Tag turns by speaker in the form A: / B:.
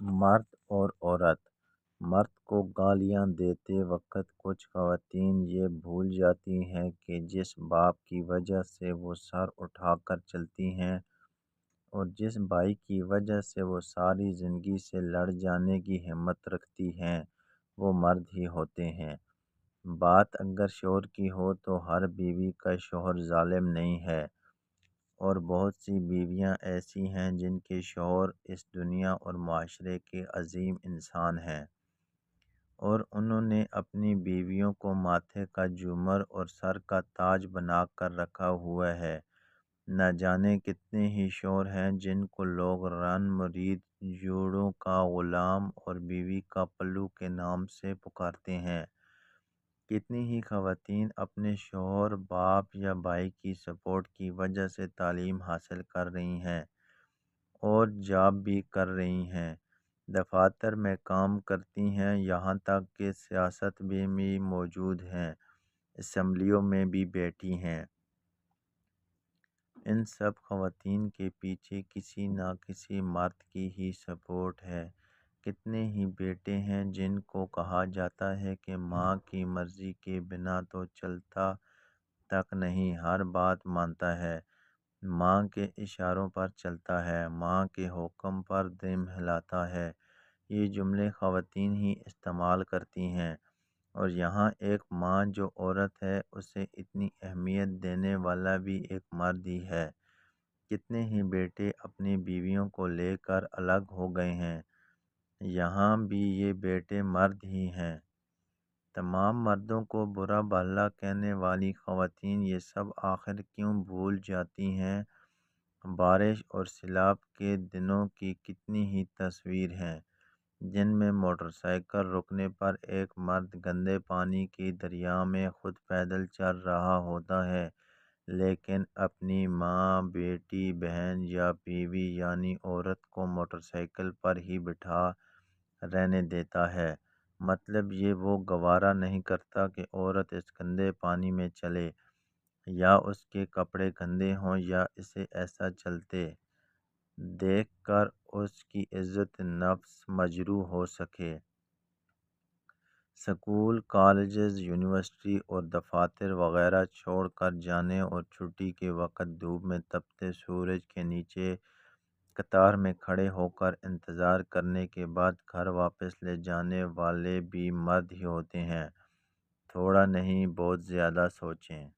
A: مرد اور عورت۔ مرد کو گالیاں دیتے وقت کچھ خواتین یہ بھول جاتی ہیں کہ جس باپ کی وجہ سے وہ سر اٹھا کر چلتی ہیں اور جس بھائی کی وجہ سے وہ ساری زندگی سے لڑ جانے کی ہمت رکھتی ہیں وہ مرد ہی ہوتے ہیں۔ بات اگر شوہر کی ہو تو ہر بیوی کا شوہر ظالم نہیں ہے، اور بہت سی بیویاں ایسی ہیں جن کے شوہر اس دنیا اور معاشرے کے عظیم انسان ہیں، اور انہوں نے اپنی بیویوں کو ماتھے کا جھومر اور سر کا تاج بنا کر رکھا ہوا ہے۔ نہ جانے کتنے ہی شوہر ہیں جن کو لوگ رن مرید، جوڑوں کا غلام اور بیوی کا پلو کے نام سے پکارتے ہیں۔ کتنی ہی خواتین اپنے شوہر، باپ یا بھائی کی سپورٹ کی وجہ سے تعلیم حاصل کر رہی ہیں اور جاب بھی کر رہی ہیں، دفاتر میں کام کرتی ہیں، یہاں تک کہ سیاست میں بھی موجود ہیں، اسمبلیوں میں بھی بیٹھی ہیں۔ ان سب خواتین کے پیچھے کسی نہ کسی مرد کی ہی سپورٹ ہے۔ کتنے ہی بیٹے ہیں جن کو کہا جاتا ہے کہ ماں کی مرضی کے بنا تو چلتا تک نہیں، ہر بات مانتا ہے، ماں کے اشاروں پر چلتا ہے، ماں کے حکم پر دم ہلاتا ہے۔ یہ جملے خواتین ہی استعمال کرتی ہیں، اور یہاں ایک ماں جو عورت ہے اسے اتنی اہمیت دینے والا بھی ایک مرد ہی ہے۔ کتنے ہی بیٹے اپنی بیویوں کو لے کر الگ ہو گئے ہیں، یہاں بھی یہ بیٹے مرد ہی ہیں۔ تمام مردوں کو برا بھلا کہنے والی خواتین یہ سب آخر کیوں بھول جاتی ہیں؟ بارش اور سیلاب کے دنوں کی کتنی ہی تصویر ہیں جن میں موٹر سائیکل رکنے پر ایک مرد گندے پانی کی دریا میں خود پیدل چل رہا ہوتا ہے، لیکن اپنی ماں، بیٹی، بہن یا بیوی یعنی عورت کو موٹر سائیکل پر ہی بٹھا رہنے دیتا ہے۔ مطلب یہ وہ گوارا نہیں کرتا کہ عورت اس گندے پانی میں چلے، یا اس کے کپڑے گندے ہوں یا اسے ایسا چلتے دیکھ کر اس کی عزت نفس مجروح ہو سکے۔ سکول، کالجز، یونیورسٹی اور دفاتر وغیرہ چھوڑ کر جانے اور چھٹی کے وقت دھوپ میں تپتے سورج کے نیچے قطار میں کھڑے ہو کر انتظار کرنے کے بعد گھر واپس لے جانے والے بھی مرد ہی ہوتے ہیں۔ تھوڑا نہیں، بہت زیادہ سوچیں۔